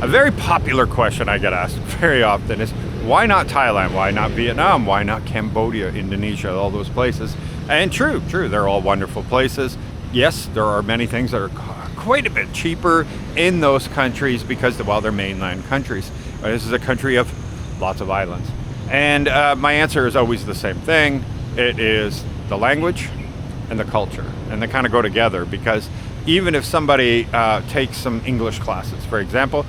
A very popular question I get asked very often is, why not Thailand? Why not Vietnam? Why not Cambodia, Indonesia, all those places? And true, they're all wonderful places. Yes, there are many things that are quite a bit cheaper in those countries because, well, they're mainland countries. This is a country of lots of islands. And my answer is always the same thing. It is the language and the culture. And they kind of go together, because even if somebody takes some English classes, for example,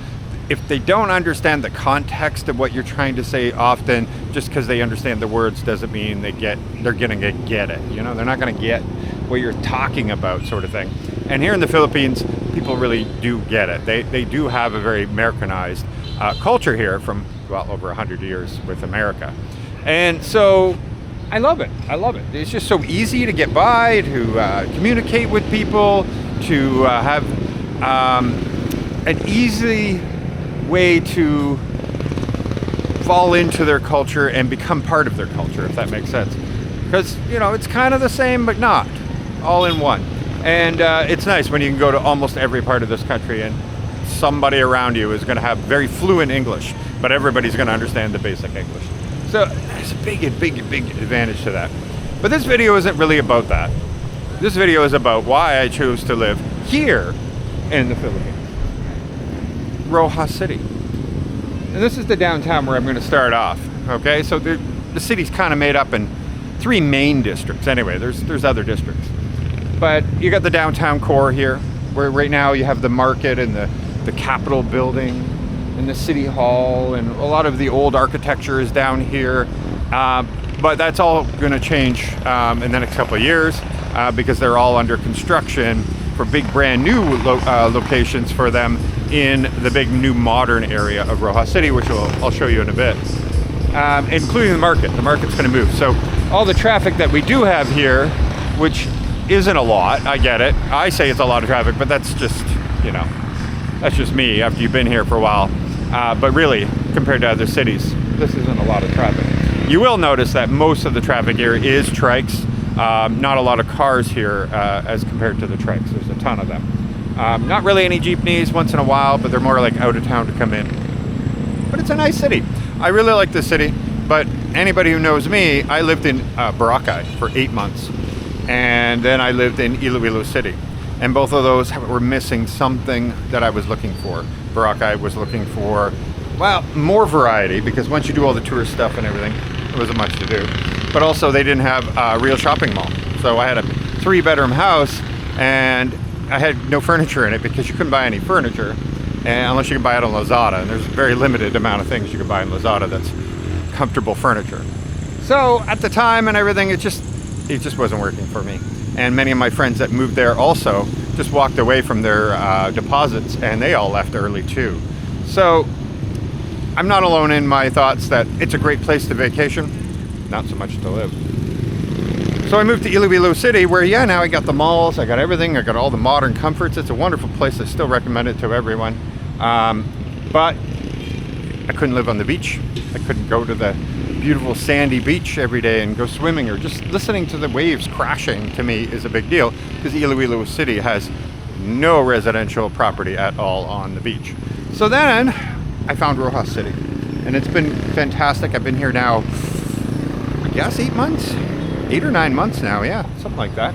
if they don't understand the context of what you're trying to say, often just because they understand the words doesn't mean they're gonna get it. You know, they're not gonna get what you're talking about, sort of thing. And here in the Philippines, people really do get it. They do have a very Americanized culture here from, well, over 100 years with America. And so I love it. It's just so easy to get by, to communicate with people, to have an easy way to fall into their culture and become part of their culture, if that makes sense. Because, you know, it's kind of the same, but not all in one. And it's nice when you can go to almost every part of this country and somebody around you is going to have very fluent English, but everybody's going to understand the basic English. So there's a big advantage to that. But this video isn't really about that. This video is about why I chose to live here in the Philippines. Roxas City. And this is the downtown where I'm going to start off. Okay, so the city's kind of made up in 3 main districts. Anyway, there's other districts, but you got the downtown core here, where right now you have the market and the Capitol building and the city hall, and a lot of the old architecture is down here. But that's all going to change in the next couple of years, because they're all under construction for big brand new locations for them in the big new modern area of Roxas City, which I'll show you in a bit, including the market. The market's going to move. So all the traffic that we do have here, which isn't a lot, I get it. I say it's a lot of traffic, but that's just, you know, that's just me after you've been here for a while. But really, compared to other cities, this isn't a lot of traffic. You will notice that most of the traffic here is trikes. Not a lot of cars here as compared to the trikes. There's a ton of them. Not really any jeepneys once in a while, but they're more like out of town to come in. But it's a nice city. I really like this city, but anybody who knows me, I lived in Boracay for 8 months. And then I lived in Iloilo City. And both of those were missing something that I was looking for. Boracay was looking for, well, more variety, because once you do all the tourist stuff and everything, there wasn't much to do. But also they didn't have a real shopping mall. So I had a 3-bedroom house and I had no furniture in it, because you couldn't buy any furniture unless you can buy it on Lazada. And there's a very limited amount of things you can buy on Lazada that's comfortable furniture. So at the time and everything, it just wasn't working for me. And many of my friends that moved there also just walked away from their deposits, and they all left early too. So I'm not alone in my thoughts that it's a great place to vacation, not so much to live. So I moved to Iloilo City, where, yeah, now I got the malls, I got everything, I got all the modern comforts. It's a wonderful place. I still recommend it to everyone. But I couldn't live on the beach. I couldn't go to the beautiful sandy beach every day and go swimming, or just listening to the waves crashing to me is a big deal, because Iloilo City has no residential property at all on the beach. So then I found Roxas City, and it's been fantastic. I've been here now, I guess 8 months, 8 or 9 months now, yeah, something like that.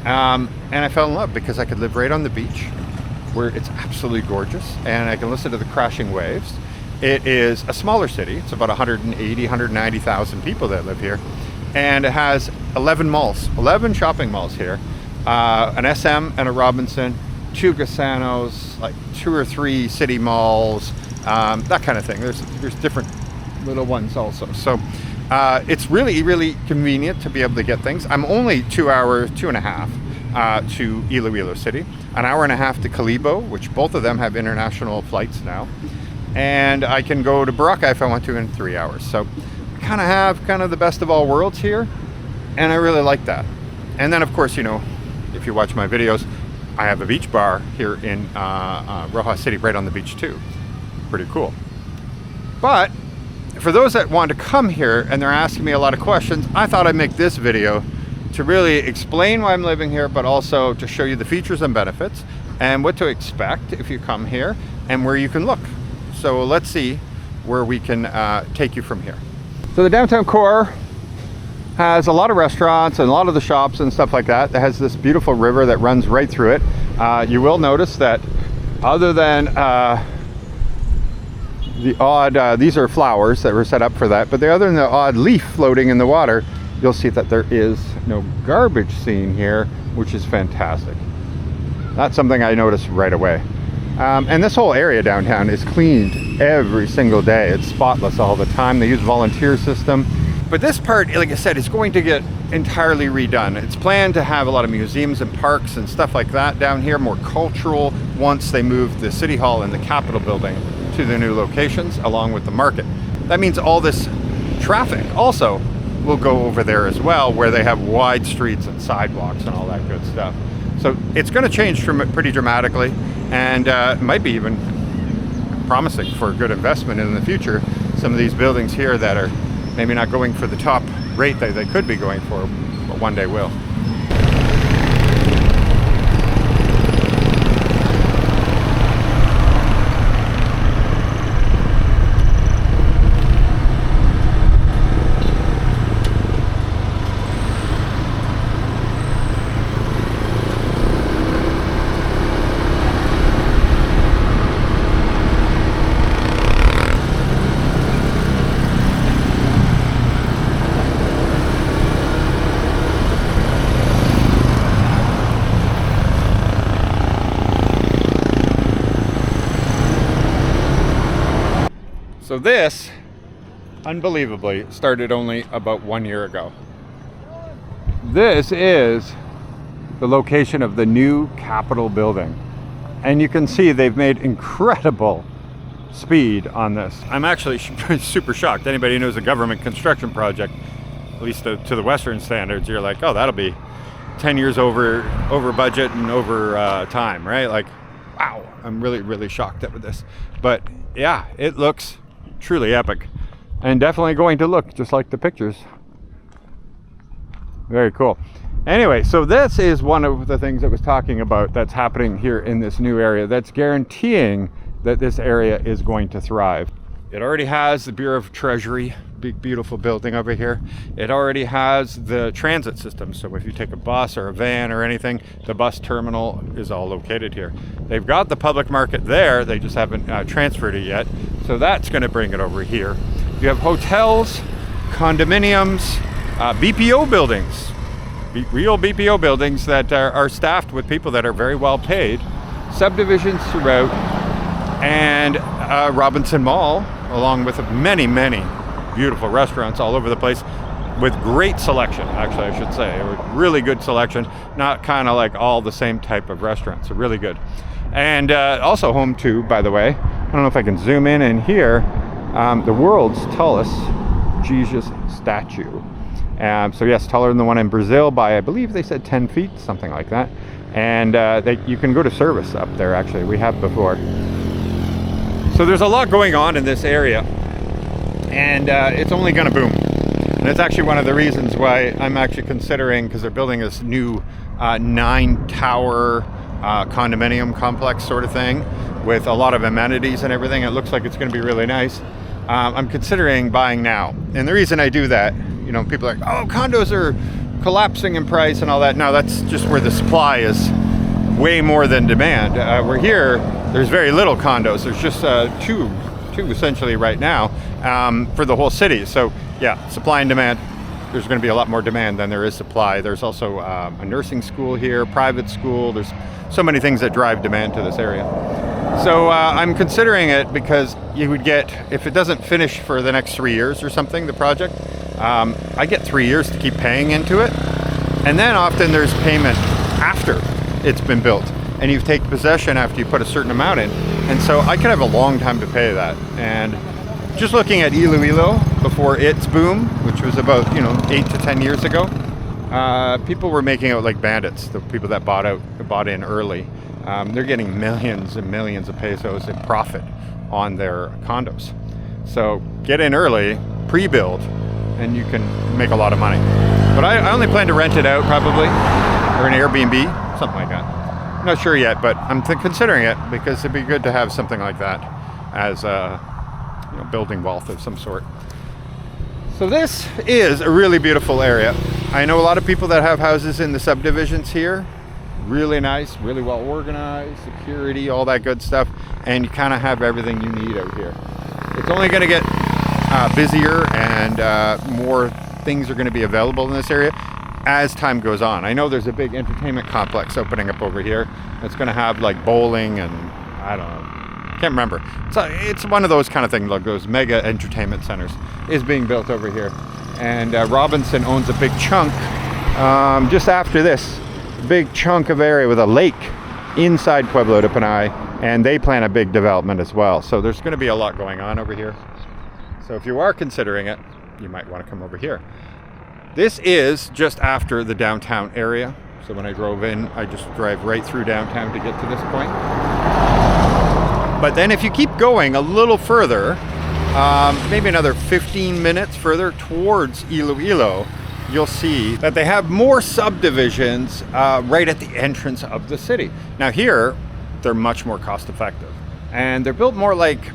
And I fell in love because I could live right on the beach, where it's absolutely gorgeous, and I can listen to the crashing waves. It is a smaller city. It's about 180, 190,000 people that live here. And it has 11 malls, 11 shopping malls here. An SM and a Robinson, 2 Gasanos, like 2 or 3 city malls, that kind of thing. There's different little ones also. So it's really convenient to be able to get things. I'm only 2 hours, 2.5 to Iloilo City, an hour and a half to Calibo, which both of them have international flights now. And I can go to Boracay if I want to in 3 hours. So I kind of have the best of all worlds here, and I really like that. And then, of course, you know, if you watch my videos, I have a beach bar here in Roxas City, right on the beach too. Pretty cool. But for those that want to come here and they're asking me a lot of questions, I thought I'd make this video to really explain why I'm living here, but also to show you the features and benefits and what to expect if you come here, and where you can look. So let's see where we can take you from here. So the downtown core has a lot of restaurants and a lot of the shops and stuff like that. It has this beautiful river that runs right through it. You will notice that other than the odd, these are flowers that were set up for that, but other than the odd leaf floating in the water, you'll see that there is no garbage scene here, which is fantastic. That's something I noticed right away. And this whole area downtown is cleaned every single day. It's spotless all the time. They use volunteer system. But this part, like I said, is going to get entirely redone. It's planned to have a lot of museums and parks and stuff like that down here, more cultural, once they move the City Hall and the Capitol building to the new locations, along with the market. That means all this traffic also will go over there as well, where they have wide streets and sidewalks and all that good stuff. So it's going to change pretty dramatically, and it might be even promising for a good investment in the future. Some of these buildings here that are maybe not going for the top rate that they could be going for, but one day will. So this, unbelievably, started only about 1 year ago. This is the location of the new Capitol building. And you can see they've made incredible speed on this. I'm actually super shocked. Anybody who knows a government construction project, at least to the Western standards, you're like, oh, that'll be 10 years over budget and over time, right? Like, wow, I'm really shocked at this. But yeah, it looks truly epic, and definitely going to look just like the pictures. Very cool. Anyway, so this is one of the things that was talking about that's happening here in this new area that's guaranteeing that this area is going to thrive. It already has the Bureau of Treasury, big beautiful building over here. It already has the transit system, so if you take a bus or a van or anything, the bus terminal is all located here. They've got the public market there, they just haven't transferred it yet, so that's going to bring it over here. You have hotels, condominiums, BPO buildings, real BPO buildings that are staffed with people that are very well paid, subdivisions throughout, and Robinson Mall, along with many beautiful restaurants all over the place with great selection, actually I should say, really good selection, not kind of like all the same type of restaurants, so really good. And also home to, by the way, I don't know if I can zoom in here, the world's tallest Jesus statue. So yes, taller than the one in Brazil by, I believe they said 10 feet, something like that. And you can go to service up there, actually, we have before. So there's a lot going on in this area, and it's only going to boom. And it's actually one of the reasons why I'm actually considering, because they're building this new 9-tower condominium complex sort of thing with a lot of amenities and everything. It looks like it's going to be really nice. I'm considering buying now. And the reason I do that, you know, people are like, oh, condos are collapsing in price and all that. No, that's just where the supply is way more than demand. We're here, there's very little condos. There's just two essentially right now for the whole city. So yeah, supply and demand. There's going to be a lot more demand than there is supply. There's also a nursing school here, private school. There's so many things that drive demand to this area. So I'm considering it because you would get, if it doesn't finish for the next 3 years or something, the project, I get 3 years to keep paying into it. And then often there's payment after it's been built, and you take possession after you put a certain amount in. And so I could have a long time to pay that. And just looking at Iloilo before its boom, which was about 8 to 10 years ago, people were making out like bandits. The people that bought in early, they're getting millions and millions of pesos in profit on their condos. So get in early, pre-build, and you can make a lot of money. But I only plan to rent it out probably, or an Airbnb, something like that. I'm not sure yet, but I'm considering it because it'd be good to have something like that. as building wealth of some sort. So this is a really beautiful area. I know a lot of people that have houses in the subdivisions here. Really nice, really well organized, security, all that good stuff, and you kind of have everything you need out here. It's only going to get busier, and more things are going to be available in this area as time goes on. I know there's a big entertainment complex opening up over here. It's going to have like bowling and I don't know, can't remember. It's one of those kind of things, like those mega entertainment centers is being built over here. And Robinson owns a big chunk just after this, big chunk of area with a lake inside Pueblo de Panay, and they plan a big development as well. So there's going to be a lot going on over here. So if you are considering it, you might want to come over here. This is just after the downtown area. So when I drove in, I just drive right through downtown to get to this point. But then if you keep going a little further, maybe another 15 minutes further towards Iloilo, you'll see that they have more subdivisions right at the entrance of the city. Now here, they're much more cost effective. And they're built more like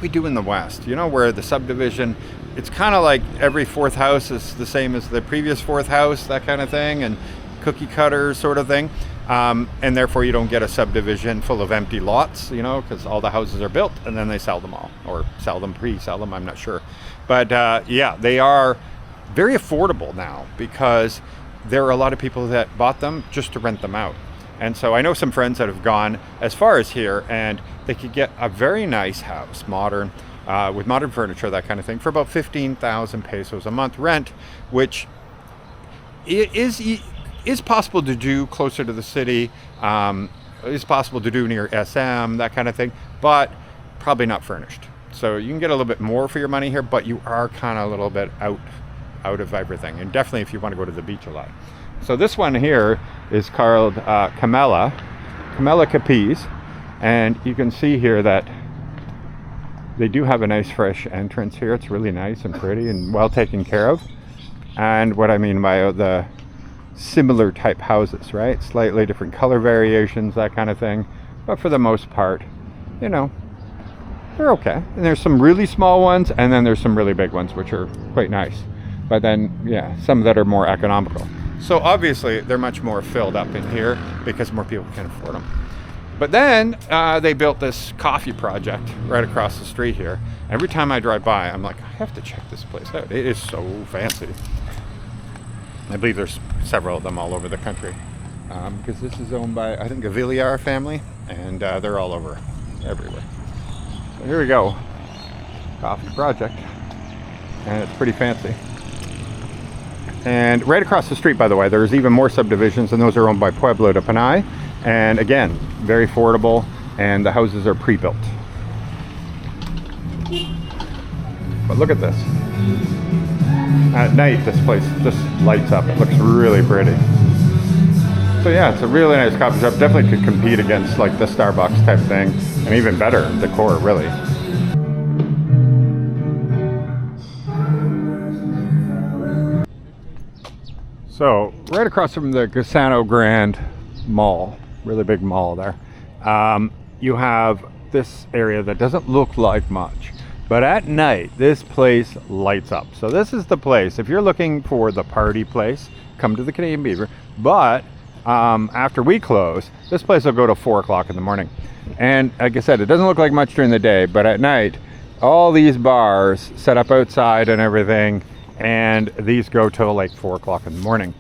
we do in the West, where the subdivision, it's kind of like every fourth house is the same as the previous fourth house, that kind of thing, and cookie cutter sort of thing. And therefore you don't get a subdivision full of empty lots, because all the houses are built and then they sell them all, or sell them, pre-sell them, I'm not sure. But yeah, they are very affordable now because there are a lot of people that bought them just to rent them out. And so I know some friends that have gone as far as here, and they could get a very nice house, modern, with modern furniture, that kind of thing, for about 15,000 pesos a month rent, which is possible to do closer to the city, is possible to do near SM, that kind of thing, but probably not furnished. So you can get a little bit more for your money here, but you are kind of a little bit out of everything, and definitely if you want to go to the beach a lot. So this one here is called Capiz, and you can see here that they do have a nice fresh entrance here. It's really nice and pretty and well taken care of. And what I mean by the similar type houses, right? Slightly different color variations, that kind of thing. But for the most part, they're okay. And there's some really small ones, and then there's some really big ones, which are quite nice. But then, yeah, some that are more economical. So obviously they're much more filled up in here because more people can afford them. But then they built this coffee project right across the street here. Every time I drive by, I'm like, I have to check this place out. It is so fancy. I believe there's several of them all over the country, because this is owned by, I think, a Villar family, and they're all over, everywhere. So here we go, coffee project, and it's pretty fancy. And right across the street, by the way, there's even more subdivisions, and those are owned by Pueblo de Panay. And again, very affordable, and the houses are pre-built. But look at this. At night, this place just lights up. It looks really pretty. So yeah, it's a really nice coffee shop. Definitely could compete against like the Starbucks type thing, and even better decor, really. So right across from the Gasano Grand Mall, really big mall there, you have this area that doesn't look like much, but at night this place lights up. So this is the place, if you're looking for the party place, come to the Canadian Beaver. But after we close, this place will go to 4 o'clock in the morning. And like I said, it doesn't look like much during the day, but at night all these bars set up outside and everything, and these go till like 4 o'clock in the morning.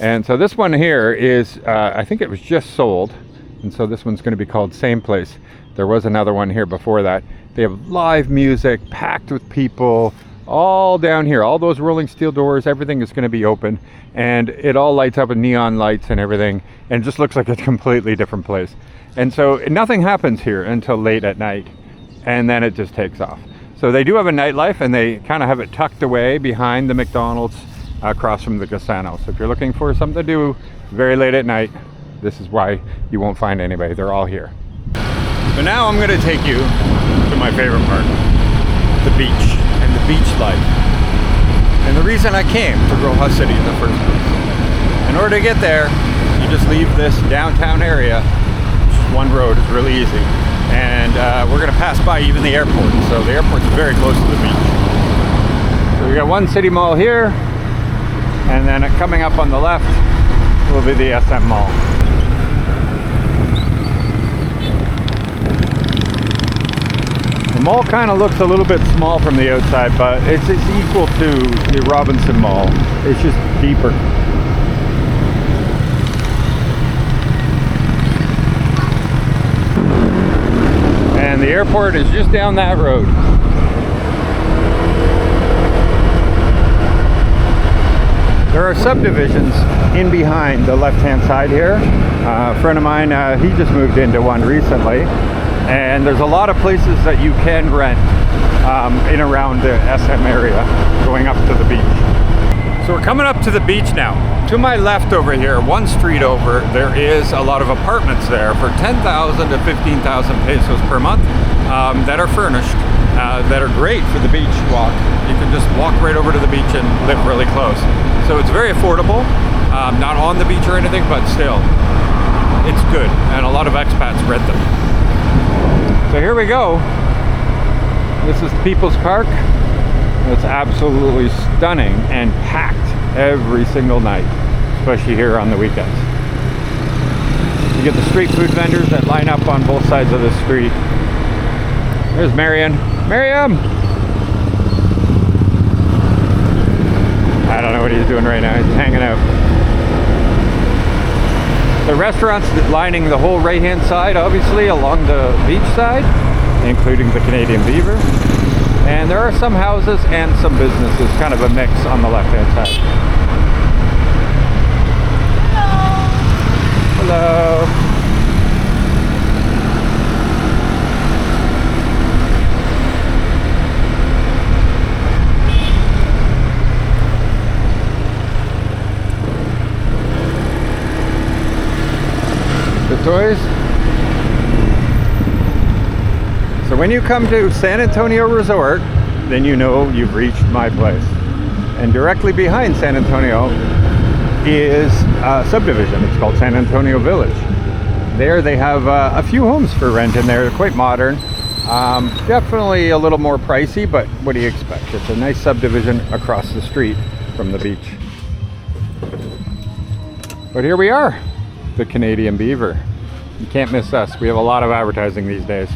And so this one here is, I think it was just sold, and so this one's going to be called Same Place. There was another one here before that. They have live music, packed with people, all down here. All those rolling steel doors, everything is going to be open, and it all lights up with neon lights and everything, and it just looks like a completely different place. And so nothing happens here until late at night, and then it just takes off. So they do have a nightlife, and they kind of have it tucked away behind the McDonald's across from the Gasano. So if you're looking for something to do very late at night, this is why you won't find anybody. They're all here. So now I'm going to take you to my favorite part, the beach and the beach life. And the reason I came to Roxas City in the first place. In order to get there, you just leave this downtown area. Just one road, it's really easy. And we're gonna pass by even the airport. So the airport's very close to the beach. So we got one city mall here, and then coming up on the left will be the SM Mall. The mall kind of looks a little bit small from the outside, but it's equal to the Robinson Mall. It's just deeper. And the airport is just down that road. There are subdivisions in behind the left-hand side here. A friend of mine, he just moved into one recently. And there's a lot of places that you can rent in around the SM area going up to the beach. So we're coming up to the beach now. To my left over here, one street over, there is a lot of apartments there for 10,000 to 15,000 pesos per month that are furnished, that are great for the beach walk. You can just walk right over to the beach and live really close. So it's very affordable, not on the beach or anything, but still, it's good. And a lot of expats rent them. So here we go. This is People's Park. It's absolutely stunning and packed every single night, especially here on the weekends. You get the street food vendors that line up on both sides of the street. There's Marion. Miriam! I don't know what he's doing right now. He's hanging out. The restaurants lining the whole right-hand side, obviously, along the beach side, including the Canadian Beaver. And there are some houses and some businesses, kind of a mix on the left-hand side. Hello. Hello. The toys. So when you come to San Antonio Resort, then you know you've reached my place. And directly behind San Antonio is a subdivision. It's called San Antonio Village. There they have a few homes for rent in there. They're quite modern. Definitely a little more pricey, but what do you expect? It's a nice subdivision across the street from the beach. But here we are, the Canadian Beaver. You can't miss us. We have a lot of advertising these days.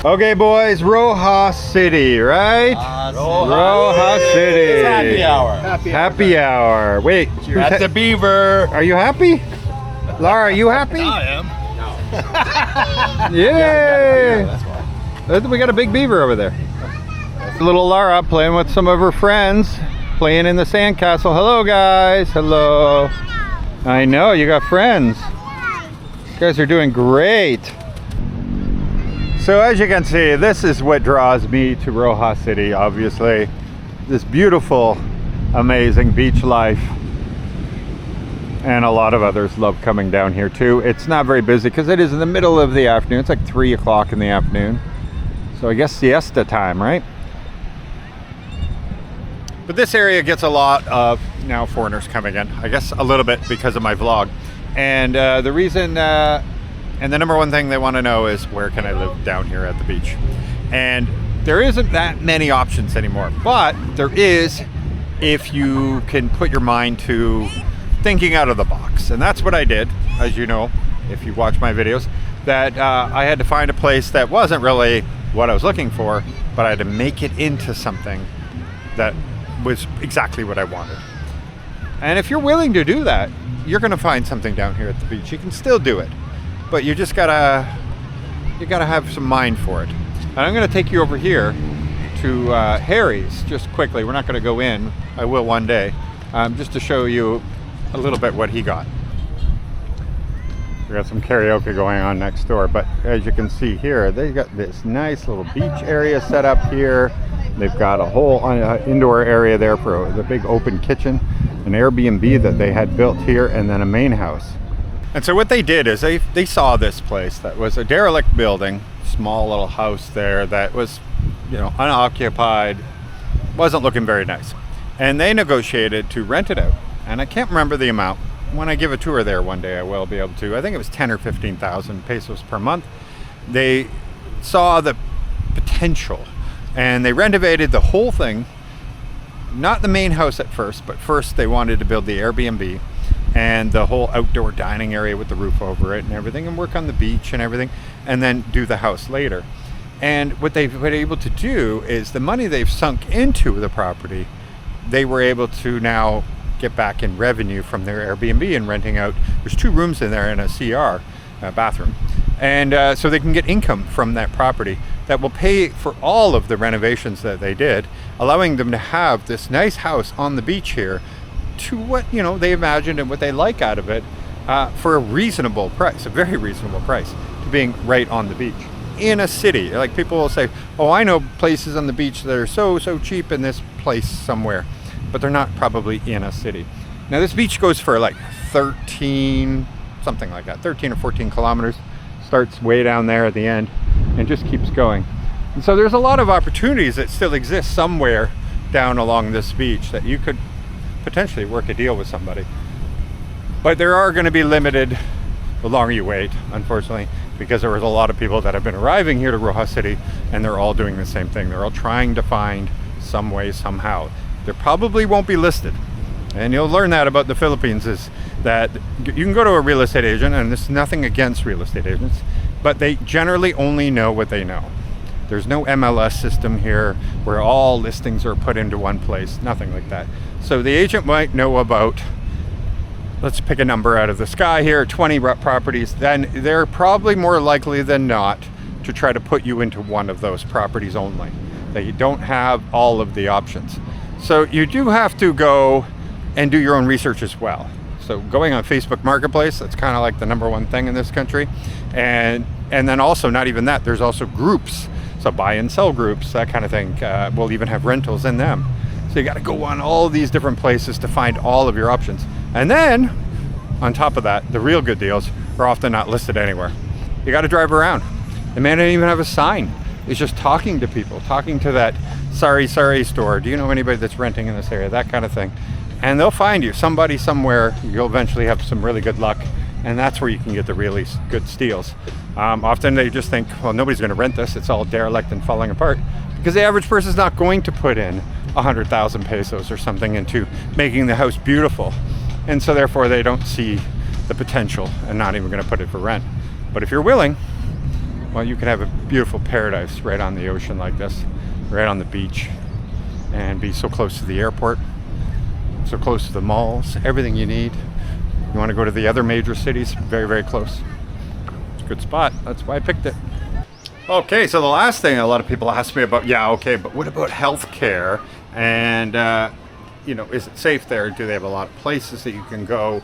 Okay, boys, Roxas City, right? Roxas City. It's happy hour. Happy hour. Wait, You're at the Beaver. are you happy? Laura, are you happy? I am. Yay! That's why. We got a big beaver over there. Little Laura playing with some of her friends, playing in the sandcastle. Hello, guys. Hello. I know, you got friends. You guys are doing great. So as you can see, this is what draws me to Roxas City, obviously. This beautiful, amazing beach life. And a lot of others love coming down here too. It's not very busy because it is in the middle of the afternoon. It's like 3 o'clock in the afternoon. So I guess siesta time, right? But this area gets a lot of now foreigners coming in. I guess a little bit because of my vlog. And the reason, and the number one thing they want to know is, where can I live down here at the beach? And there isn't that many options anymore. But there is, if you can put your mind to thinking out of the box. And that's what I did, as you know, if you watch my videos, that I had to find a place that wasn't really what I was looking for, but I had to make it into something that was exactly what I wanted. And if you're willing to do that, you're gonna find something down here at the beach. You can still do it, but you just gotta have some mind for it. And I'm gonna take you over here to Harry's just quickly. We're not gonna go in. I will one day, just to show you a little bit what he got. We got some karaoke going on next door, but as you can see here, they got this nice little beach area set up here. They've got a whole indoor area there for the big open kitchen, an Airbnb that they had built here, and then a main house. And so what they did is they saw this place that was a derelict building, small little house there that was, you know, unoccupied, wasn't looking very nice. And they negotiated to rent it out. And I can't remember the amount, when I give a tour there one day, I will be able to. I think it was 10 or 15,000 pesos per month. They saw the potential, and they renovated the whole thing. Not the main house at first, but first they wanted to build the Airbnb and the whole outdoor dining area with the roof over it and everything, and work on the beach and everything, and then do the house later. And what they've been able to do is the money they've sunk into the property, they were able to now get back in revenue from their Airbnb and renting out. There's 2 rooms in there and a CR, bathroom. And so they can get income from that property that will pay for all of the renovations that they did, allowing them to have this nice house on the beach here to what, they imagined and what they like out of it, for a reasonable price, a very reasonable price, to being right on the beach in a city. Like, people will say, oh, I know places on the beach that are so cheap in this place somewhere, but they're not probably in a city. Now, this beach goes for like 13 or 14 kilometers, starts way down there at the end and just keeps going. And so there's a lot of opportunities that still exist somewhere down along this beach that you could potentially work a deal with somebody. But there are going to be limited the longer you wait, unfortunately, because there was a lot of people that have been arriving here to Roxas City, and they're all doing the same thing. They're all trying to find some way, somehow. They probably won't be listed. And you'll learn that about the Philippines, is that you can go to a real estate agent, and there's nothing against real estate agents, but they generally only know what they know. There's no MLS system here where all listings are put into one place, nothing like that. So the agent might know about, let's pick a number out of the sky here, 20 properties, then they're probably more likely than not to try to put you into one of those properties only. They don't have all of the options. So you do have to go and do your own research as well. So going on Facebook Marketplace, that's kind of like the #1 thing in this country. And then also, not even that, there's also groups. So buy and sell groups, that kind of thing. We'll even have rentals in them. So you got to go on all these different places to find all of your options. And then, on top of that, the real good deals are often not listed anywhere. You got to drive around. They may not even have a sign. It's just talking to people, talking to that sorry store. Do you know anybody that's renting in this area? That kind of thing. And they'll find you, somebody somewhere. You'll eventually have some really good luck. And that's where you can get the really good steals. Often they just think, well, nobody's going to rent this. It's all derelict and falling apart. Because the average person is not going to put in 100,000 pesos or something into making the house beautiful. And so therefore they don't see the potential and not even going to put it for rent. But if you're willing, well, you can have a beautiful paradise right on the ocean like this, right on the beach, and be so close to the airport, so close to the malls, everything you need. You want to go to the other major cities, very, very close. It's a good spot. That's why I picked it. Okay, so the last thing a lot of people ask me about, but what about healthcare? And, is it safe there? Do they have a lot of places that you can go?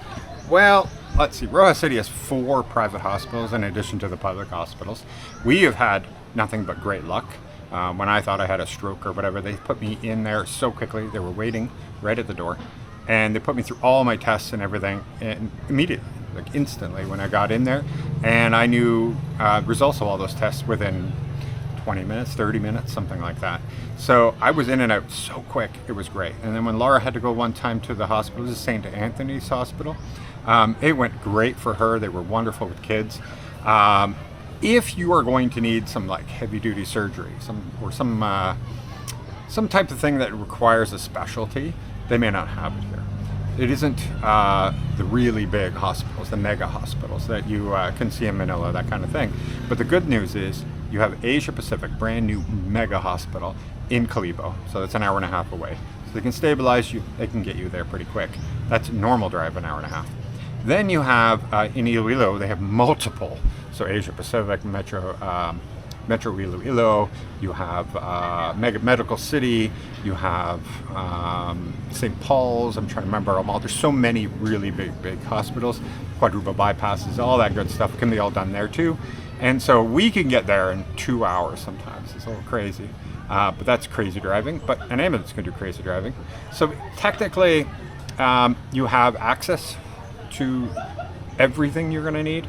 Well, let's see. Roxas City has 4 private hospitals in addition to the public hospitals. We have had nothing but great luck. When I thought I had a stroke or whatever, they put me in there so quickly. They were waiting right at the door. And they put me through all my tests and everything, and immediately, like instantly when I got in there. And I knew results of all those tests within 20 minutes, 30 minutes, something like that. So I was in and out so quick, it was great. And then when Laura had to go one time to the hospital, this is St. Anthony's Hospital, it went great for her. They were wonderful with kids. If you are going to need some like heavy duty surgery, some type of thing that requires a specialty, they may not have it here. It isn't the really big hospitals, the mega hospitals that you can see in Manila, that kind of thing. But the good news is you have Asia Pacific, brand new mega hospital in Calibo. So that's an hour and a half away. So they can stabilize you, they can get you there pretty quick. That's a normal drive, an hour and a half. Then you have in Iloilo, they have multiple. So Asia Pacific, Metro Iloilo, you have Medical City, you have St. Paul's, I'm trying to remember them all. There's so many really big hospitals, quadruple bypasses, all that good stuff can be all done there too. And so we can get there in 2 hours sometimes. It's a little crazy, but that's crazy driving, but an ambulance can do crazy driving. So technically, you have access to everything you're gonna need,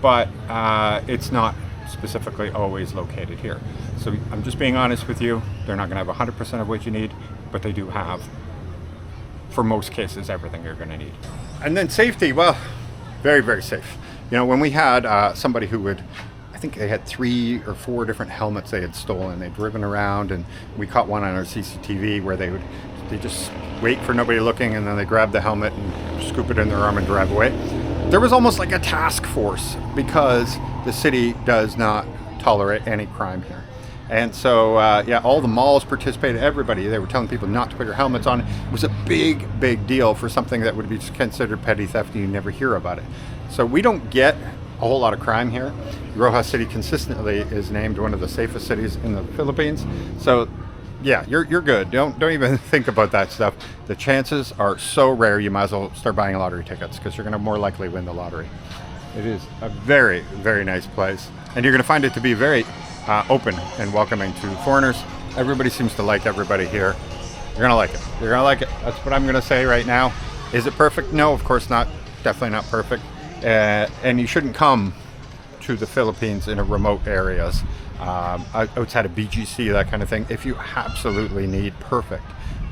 but it's not specifically always located here. So I'm just being honest with you. They're not going to have 100% of what you need, but they do have for most cases, everything you're going to need. And then safety, well, very, very safe. You know, when we had somebody who would, I think they had 3 or 4 different helmets they had stolen. They'd driven around, and we caught one on our CCTV where they just wait for nobody looking, and then they grab the helmet and scoop it in their arm and drive away. There was almost like a task force because the city does not tolerate any crime here. And so, yeah, all the malls participated, everybody. They were telling people not to put your helmets on. It was a big, big deal for something that would be considered petty theft, and you never hear about it. So we don't get a whole lot of crime here. Roxas City consistently is named one of the safest cities in the Philippines. So, yeah, you're good. Don't even think about that stuff. The chances are so rare, you might as well start buying lottery tickets because you're going to more likely win the lottery. It is a very, very nice place. And you're going to find it to be very open and welcoming to foreigners. Everybody seems to like everybody here. You're going to like it. You're going to like it. That's what I'm going to say right now. Is it perfect? No, of course not. Definitely not perfect. And you shouldn't come to the Philippines in remote areas, outside of BGC, that kind of thing, if you absolutely need perfect.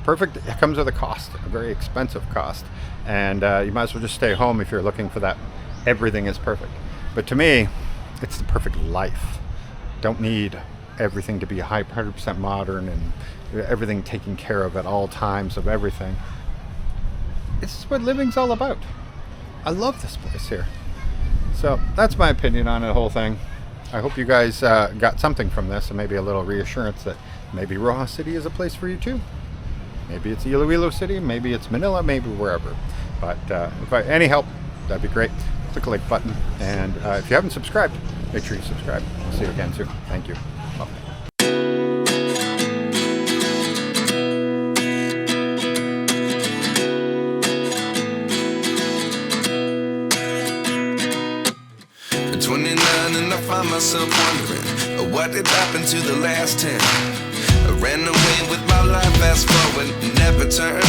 Perfect, it comes with a cost, a very expensive cost. And you might as well just stay home if you're looking for that. Everything is perfect. But to me, it's the perfect life. Don't need everything to be 100% modern and everything taken care of at all times of everything. It's what living's all about. I love this place here. So that's my opinion on the whole thing. I hope you guys got something from this, and maybe a little reassurance that maybe Roxas City is a place for you too. Maybe it's Iloilo City, maybe it's Manila, maybe wherever. But any help, that'd be great. Click the like button, and if you haven't subscribed, make sure you subscribe. I'll see you again soon. Thank you. Bye. At 29 and I find myself wondering what did happen to the last 10. I ran away with my life, fast forward, never turned